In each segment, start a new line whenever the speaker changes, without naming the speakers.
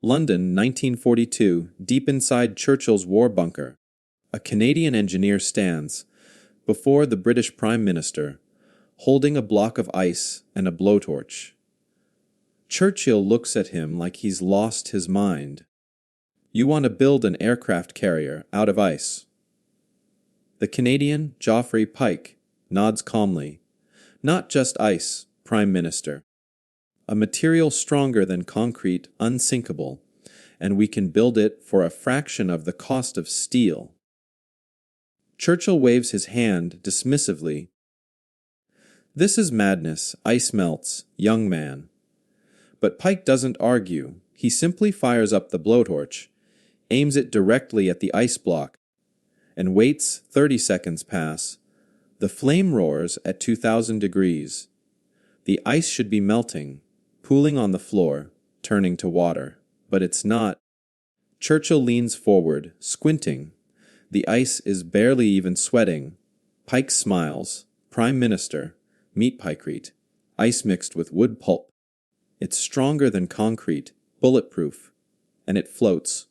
London, 1942, deep inside Churchill's war bunker. A Canadian engineer stands before the British Prime Minister, holding a block of ice and a blowtorch. Churchill looks at him like he's lost his mind. "You want to build an aircraft carrier out of ice?" The Canadian, Geoffrey Pyke, nods calmly. "Not just ice, Prime Minister. A material stronger than concrete, unsinkable, and we can build it for a fraction of the cost of steel." Churchill waves his hand dismissively. "This is madness. Ice melts, young man." But Pyke doesn't argue. He simply fires up the blowtorch, aims it directly at the ice block, and waits. 30 seconds pass. The flame roars at 2,000 degrees. The ice should be melting, pooling on the floor, turning to water. But it's not. Churchill leans forward, squinting. The ice is barely even sweating. Pyke smiles. "Prime Minister, meet Pykrete. Ice mixed with wood pulp. It's stronger than concrete, bulletproof, and it floats."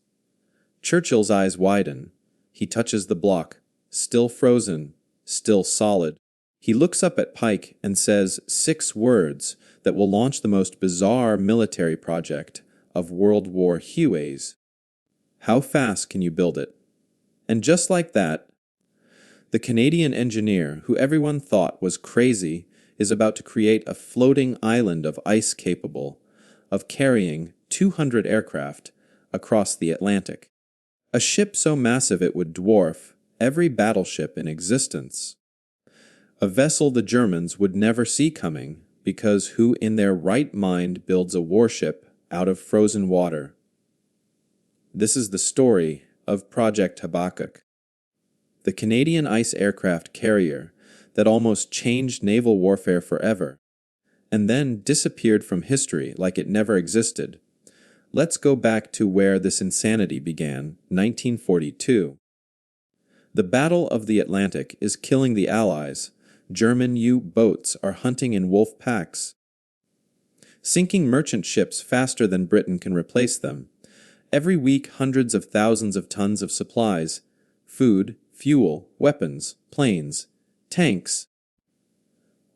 Churchill's eyes widen. He touches the block. Still frozen, still solid. He looks up at Pyke and says 6 words that will launch the most bizarre military project of World War Huays. "How fast can you build it?" And just like that, the Canadian engineer, who everyone thought was crazy, is about to create a floating island of ice capable of carrying 200 aircraft across the Atlantic. A ship so massive it would dwarf every battleship in existence. A vessel the Germans would never see coming, because who in their right mind builds a warship out of frozen water? This is the story of Project Habakkuk, the Canadian ice aircraft carrier that almost changed naval warfare forever, and then disappeared from history like it never existed. Let's go back to where this insanity began, 1942. The Battle of the Atlantic is killing the Allies. German U-boats are hunting in wolf packs, sinking merchant ships faster than Britain can replace them. Every week, hundreds of thousands of tons of supplies, food, fuel, weapons, planes, tanks,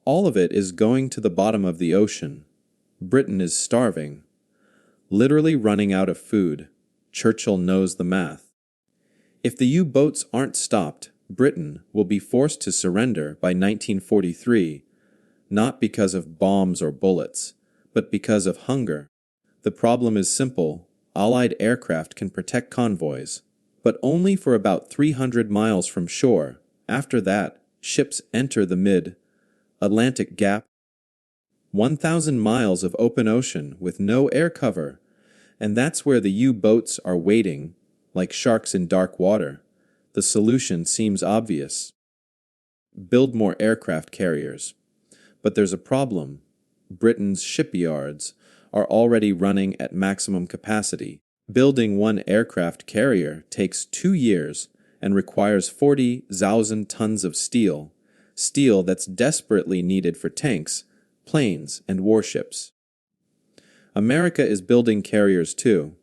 all of it is going to the bottom of the ocean. Britain is starving, literally running out of food. Churchill knows the math. If the U-boats aren't stopped, Britain will be forced to surrender by 1943, not because of bombs or bullets, but because of hunger. The problem is simple. Allied aircraft can protect convoys, but only for about 300 miles from shore. After that, ships enter the mid-Atlantic gap. 1,000 miles of open ocean with no air cover, and that's where the U-boats are waiting, like sharks in dark water. The solution seems obvious. Build more aircraft carriers. But there's a problem. Britain's shipyards are already running at maximum capacity. Building one aircraft carrier takes 2 years and requires 40,000 tons of steel that's desperately needed for tanks, planes, and warships. America is building carriers too,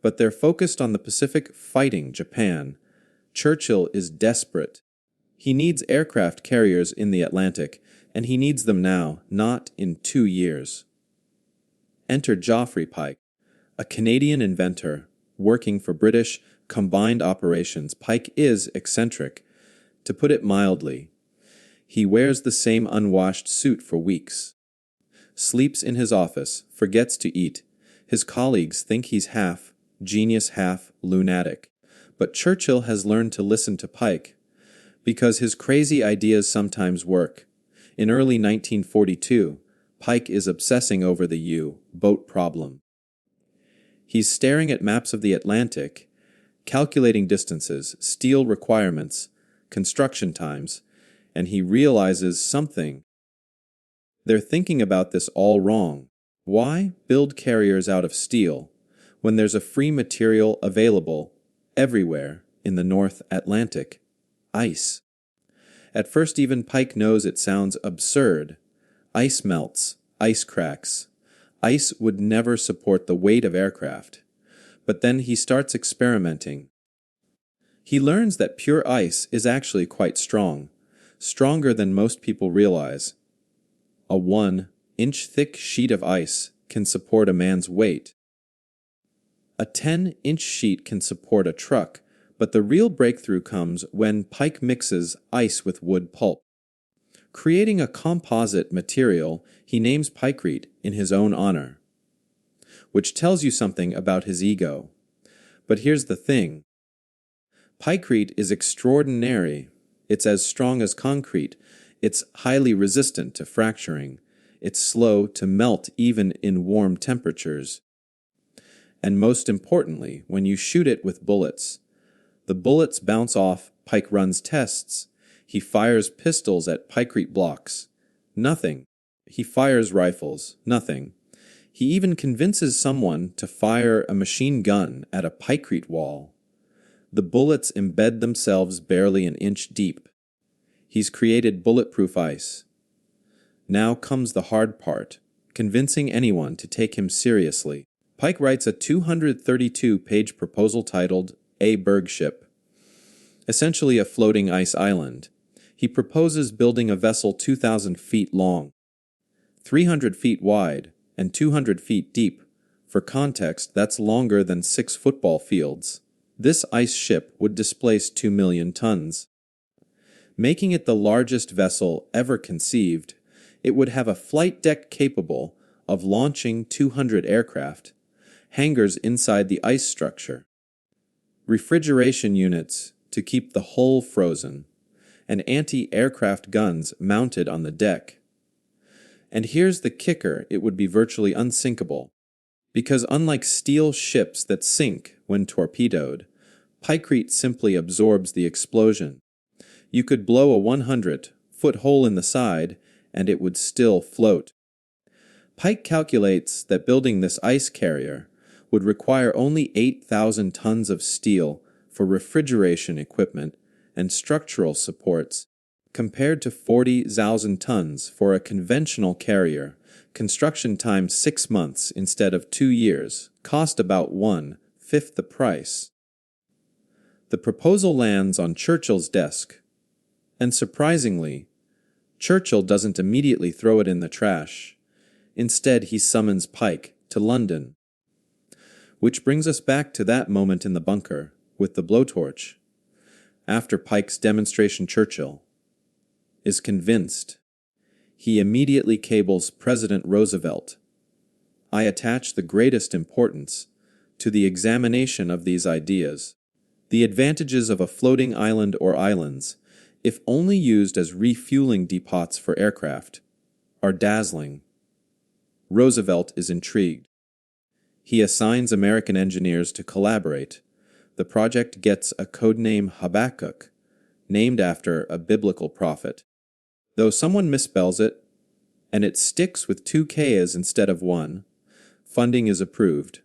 but they're focused on the Pacific fighting Japan. Churchill is desperate. He needs aircraft carriers in the Atlantic, and he needs them now, not in 2 years. Enter Geoffrey Pyke, a Canadian inventor working for British Combined Operations. Pyke is eccentric, to put it mildly. He wears the same unwashed suit for weeks, sleeps in his office, forgets to eat. His colleagues think he's half genius, half lunatic. But Churchill has learned to listen to Pyke, because his crazy ideas sometimes work. In early 1942, Pyke is obsessing over the U-boat problem. He's staring at maps of the Atlantic, calculating distances, steel requirements, construction times, and he realizes something. They're thinking about this all wrong. Why build carriers out of steel when there's a free material available everywhere in the North Atlantic? Ice. At first, even Pyke knows it sounds absurd. Ice melts, ice cracks. Ice would never support the weight of aircraft. But then he starts experimenting. He learns that pure ice is actually quite strong, stronger than most people realize. A 1-inch thick sheet of ice can support a man's weight. A 10-inch sheet can support a truck, but the real breakthrough comes when Pyke mixes ice with wood pulp. Creating a composite material he names Pykrete in his own honor, which tells you something about his ego. But here's the thing. Pykrete is extraordinary. It's as strong as concrete. It's highly resistant to fracturing. It's slow to melt even in warm temperatures. And most importantly, when you shoot it with bullets, the bullets bounce off. Pyke runs tests. He fires pistols at Pykrete blocks. Nothing. He fires rifles. Nothing. He even convinces someone to fire a machine gun at a Pykrete wall. The bullets embed themselves barely an inch deep. He's created bulletproof ice. Now comes the hard part, convincing anyone to take him seriously. Pyke writes a 232-page proposal titled A Bergship, essentially a floating ice island. He proposes building a vessel 2,000 feet long, 300 feet wide, and 200 feet deep. For context, that's longer than 6 football fields. This ice ship would displace 2 million tons. Making it the largest vessel ever conceived, it would have a flight deck capable of launching 200 aircraft, hangars inside the ice structure, refrigeration units to keep the hull frozen, and anti-aircraft guns mounted on the deck. And here's the kicker, it would be virtually unsinkable, because unlike steel ships that sink when torpedoed, Pykrete simply absorbs the explosion. You could blow a 100-foot hole in the side, and it would still float. Pyke calculates that building this ice carrier would require only 8,000 tons of steel for refrigeration equipment and structural supports, compared to 40,000 tons for a conventional carrier. Construction time 6 months instead of 2 years, cost about 1/5 the price. The proposal lands on Churchill's desk, and surprisingly, Churchill doesn't immediately throw it in the trash. Instead, he summons Pyke to London. Which brings us back to that moment in the bunker with the blowtorch. After Pyke's demonstration, Churchill is convinced. He immediately cables President Roosevelt. I attach the greatest importance to the examination of these ideas. The advantages of a floating island or islands, if only used as refueling depots for aircraft, are dazzling. Roosevelt is intrigued. He assigns American engineers to collaborate. The project gets a codename Habakkuk, named after a biblical prophet. Though someone misspells it, and it sticks with 2 K's instead of 1, funding is approved,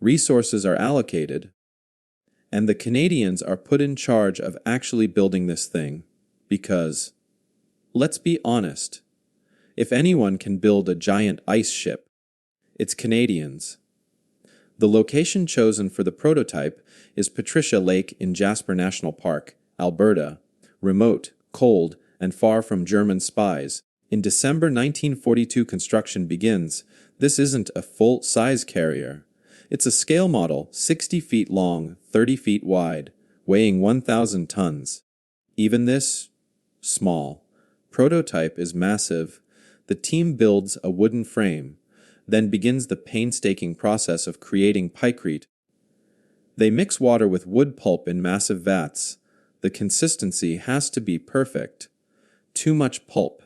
resources are allocated, and the Canadians are put in charge of actually building this thing. Because, let's be honest, if anyone can build a giant ice ship, it's Canadians. The location chosen for the prototype is Patricia Lake in Jasper National Park, Alberta, remote, cold, and far from German spies. In December 1942, construction begins. This isn't a full-size carrier. It's a scale model, 60 feet long, 30 feet wide, weighing 1,000 tons. Even this, small, prototype is massive. The team builds a wooden frame, then begins the painstaking process of creating Pykrete. They mix water with wood pulp in massive vats. The consistency has to be perfect. Too much pulp,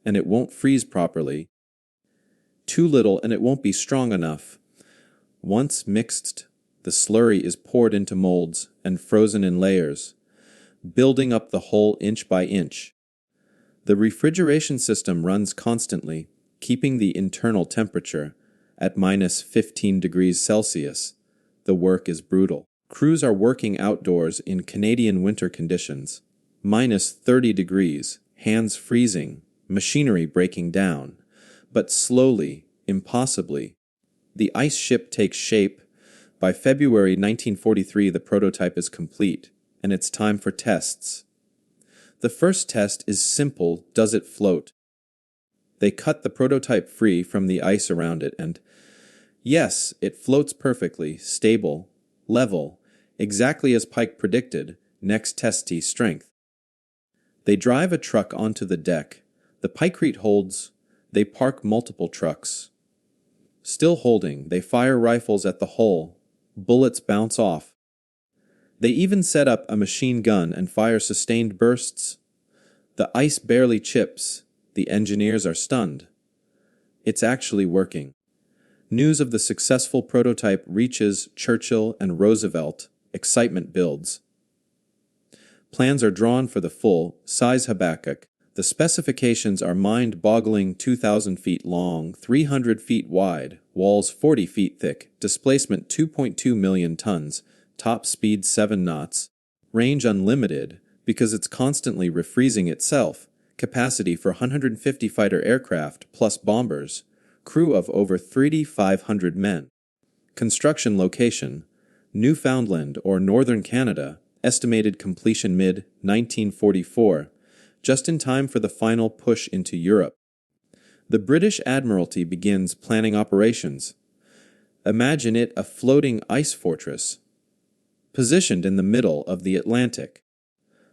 and it won't freeze properly. Too little, and it won't be strong enough. Once mixed, the slurry is poured into molds and frozen in layers, building up the whole inch by inch. The refrigeration system runs constantly, keeping the internal temperature at -15 degrees Celsius. The work is brutal. Crews are working outdoors in Canadian winter conditions, -30 degrees, hands freezing, machinery breaking down. But slowly, impossibly, the ice ship takes shape. By February 1943, the prototype is complete, and it's time for tests. The first test is simple: does it float? They cut the prototype free from the ice around it, and yes, it floats perfectly, stable, level, exactly as Pyke predicted. Next test: strength. They drive a truck onto the deck. The Pykrete holds. They park multiple trucks. Still holding, they fire rifles at the hull. Bullets bounce off. They even set up a machine gun and fire sustained bursts. The ice barely chips. The engineers are stunned. It's actually working. News of the successful prototype reaches Churchill and Roosevelt. Excitement builds. Plans are drawn for the full-size Habakkuk. The specifications are mind-boggling: 2,000 feet long, 300 feet wide, walls 40 feet thick, displacement 2.2 million tons, top speed 7 knots, range unlimited because it's constantly refreezing itself, capacity for 150 fighter aircraft plus bombers, crew of over 3,500 men. Construction location: Newfoundland or Northern Canada, estimated completion mid-1944, just in time for the final push into Europe. The British Admiralty begins planning operations. Imagine it a floating ice fortress, positioned in the middle of the Atlantic.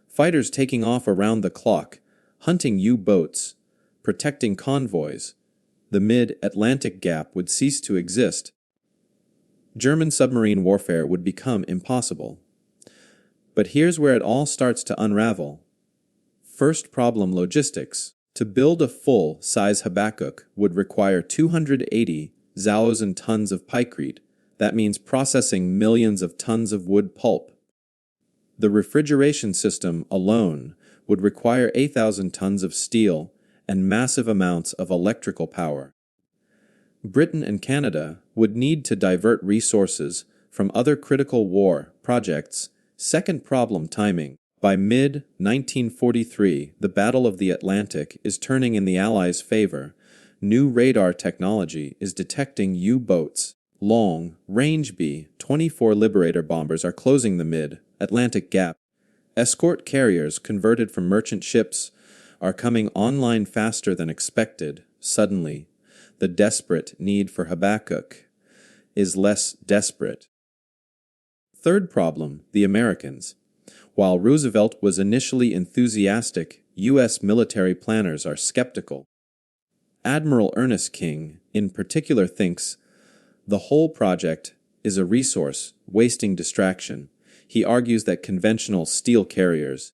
Fighters taking off around the clock, hunting U-boats, protecting convoys. The mid-Atlantic gap would cease to exist. German submarine warfare would become impossible. But here's where it all starts to unravel. First problem: logistics. To build a full-size Habakkuk would require 280,000 tons of Pykrete. That means processing millions of tons of wood pulp. The refrigeration system alone would require 8,000 tons of steel and massive amounts of electrical power. Britain and Canada would need to divert resources from other critical war projects. Second problem: timing. By mid-1943, the Battle of the Atlantic is turning in the Allies' favor. New radar technology is detecting U-boats. Long-range B-24 Liberator bombers are closing the mid-Atlantic gap. Escort carriers converted from merchant ships are coming online faster than expected. Suddenly, the desperate need for Habakkuk is less desperate. Third problem: the Americans. While Roosevelt was initially enthusiastic, U.S. military planners are skeptical. Admiral Ernest King, in particular, thinks the whole project is a resource-wasting distraction. He argues that conventional steel carriers,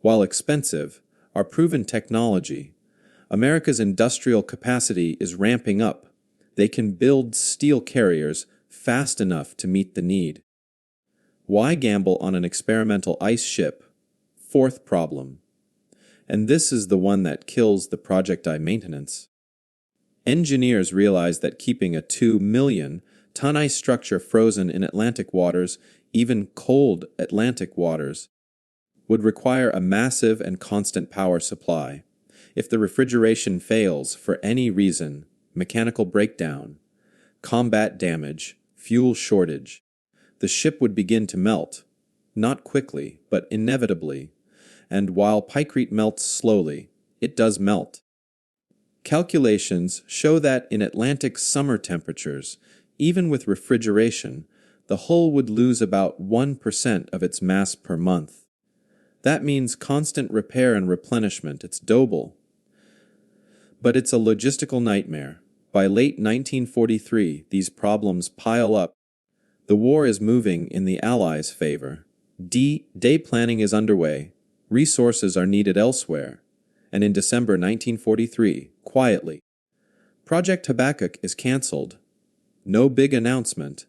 while expensive, are proven technology. America's industrial capacity is ramping up. They can build steel carriers fast enough to meet the need. Why gamble on an experimental ice ship? Fourth problem. And this is the one that kills the Project I maintenance. Engineers realize that keeping a 2-million-ton ice structure frozen in Atlantic waters, even cold Atlantic waters, would require a massive and constant power supply. If the refrigeration fails for any reason, mechanical breakdown, combat damage, fuel shortage, the ship would begin to melt, not quickly, but inevitably, and while Pykrete melts slowly, it does melt. Calculations show that in Atlantic summer temperatures, even with refrigeration, the hull would lose about 1% of its mass per month. That means constant repair and replenishment. It's doable. But it's a logistical nightmare. By late 1943, these problems pile up. The war is moving in the Allies' favor. D-Day planning is underway. Resources are needed elsewhere. And in December 1943, quietly, Project Habakkuk is cancelled. No big announcement.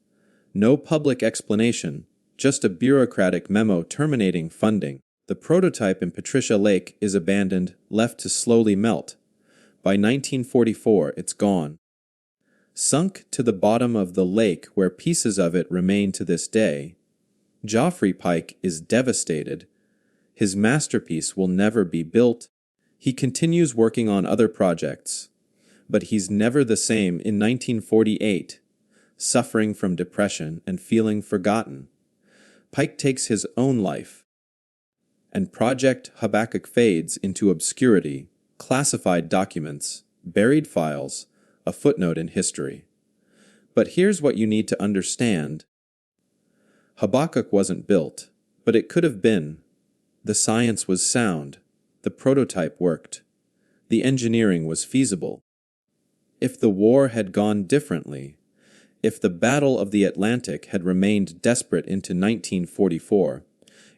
No public explanation. Just a bureaucratic memo terminating funding. The prototype in Patricia Lake is abandoned, left to slowly melt. By 1944, it's gone. Sunk to the bottom of the lake where pieces of it remain to this day, Geoffrey Pyke is devastated. His masterpiece will never be built. He continues working on other projects, but he's never the same. In 1948, suffering from depression and feeling forgotten. Pyke takes his own life, and Project Habakkuk fades into obscurity, classified documents, buried files, a footnote in history. But here's what you need to understand. Habakkuk wasn't built, but it could have been. The science was sound, the prototype worked, the engineering was feasible. If the war had gone differently, if the Battle of the Atlantic had remained desperate into 1944,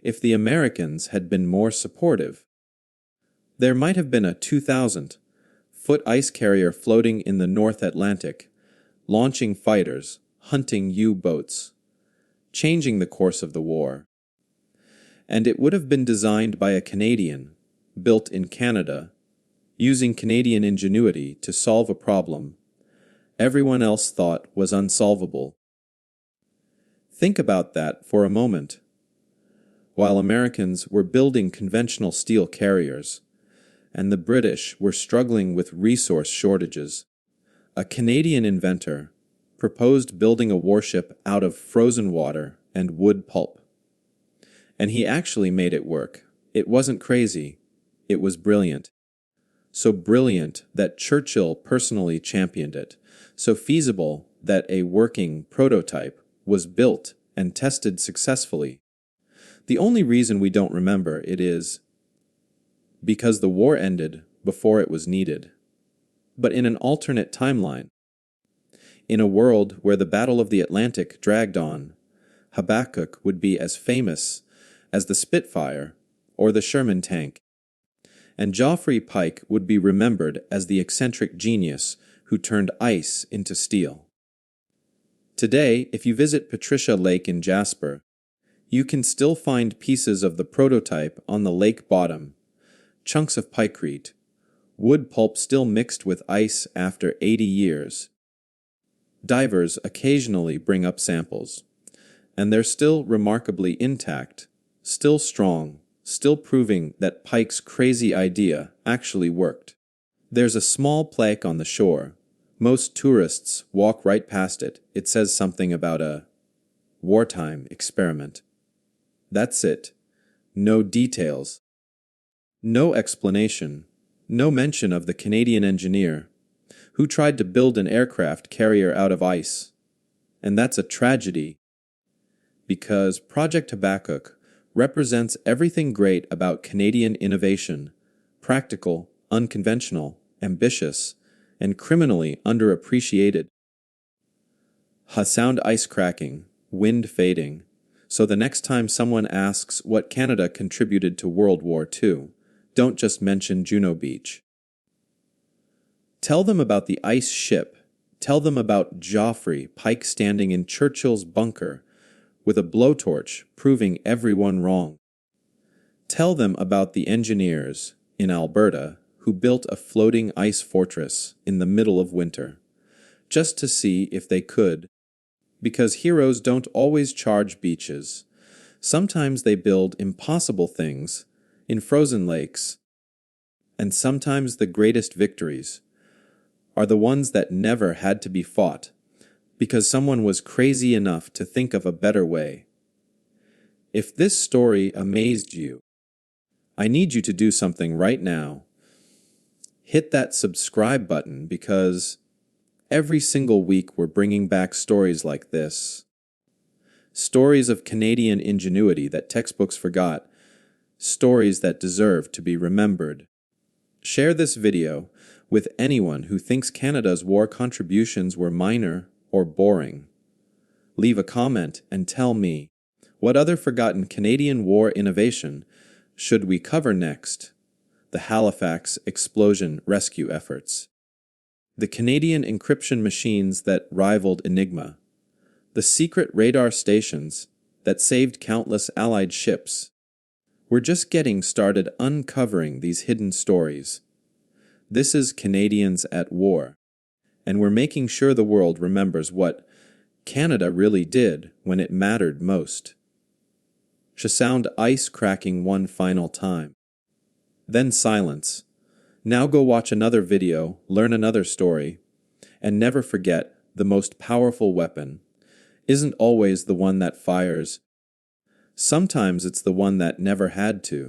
if the Americans had been more supportive, there might have been a 2,000-foot ice carrier floating in the North Atlantic, launching fighters, hunting U-boats, changing the course of the war. And it would have been designed by a Canadian, built in Canada, using Canadian ingenuity to solve a problem everyone else thought was unsolvable. Think about that for a moment. While Americans were building conventional steel carriers, and the British were struggling with resource shortages, a Canadian inventor proposed building a warship out of frozen water and wood pulp. And he actually made it work. It wasn't crazy. It was brilliant. So brilliant that Churchill personally championed it. So feasible that a working prototype was built and tested successfully. The only reason we don't remember it is because the war ended before it was needed. But in an alternate timeline, in a world where the Battle of the Atlantic dragged on, Habakkuk would be as famous as the Spitfire or the Sherman tank. And Geoffrey Pyke would be remembered as the eccentric genius who turned ice into steel. Today, if you visit Patricia Lake in Jasper, you can still find pieces of the prototype on the lake bottom, chunks of Pykrete, wood pulp still mixed with ice after 80 years. Divers occasionally bring up samples, and they're still remarkably intact, still strong, still proving that Pyke's crazy idea actually worked. There's a small plaque on the shore. Most tourists walk right past it. It says something about a wartime experiment. That's it. No details. No explanation. No mention of the Canadian engineer who tried to build an aircraft carrier out of ice. And that's a tragedy, because Project Habakkuk represents everything great about Canadian innovation: practical, unconventional, ambitious, and criminally underappreciated. Sound ice cracking, wind fading. So the next time someone asks what Canada contributed to World War II, don't just mention Juno Beach. Tell them about the ice ship. Tell them about Geoffrey Pyke standing in Churchill's bunker with a blowtorch proving everyone wrong. Tell them about the engineers in Alberta who built a floating ice fortress in the middle of winter, just to see if they could, because heroes don't always charge beaches. Sometimes they build impossible things in frozen lakes, and sometimes the greatest victories are the ones that never had to be fought, because someone was crazy enough to think of a better way. If this story amazed you, I need you to do something right now. Hit that subscribe button, because every single week we're bringing back stories like this. Stories of Canadian ingenuity that textbooks forgot. Stories that deserve to be remembered. Share this video with anyone who thinks Canada's war contributions were minor or boring. Leave a comment and tell me, what other forgotten Canadian war innovation should we cover next? The Halifax explosion rescue efforts, the Canadian encryption machines that rivaled Enigma, the secret radar stations that saved countless Allied ships. We're just getting started uncovering these hidden stories. This is Canadians at War, and we're making sure the world remembers what Canada really did when it mattered most. Sound ice cracking one final time. Then silence. Now go watch another video, learn another story, and never forget the most powerful weapon, isn't always the one that fires. Sometimes it's the one that never had to.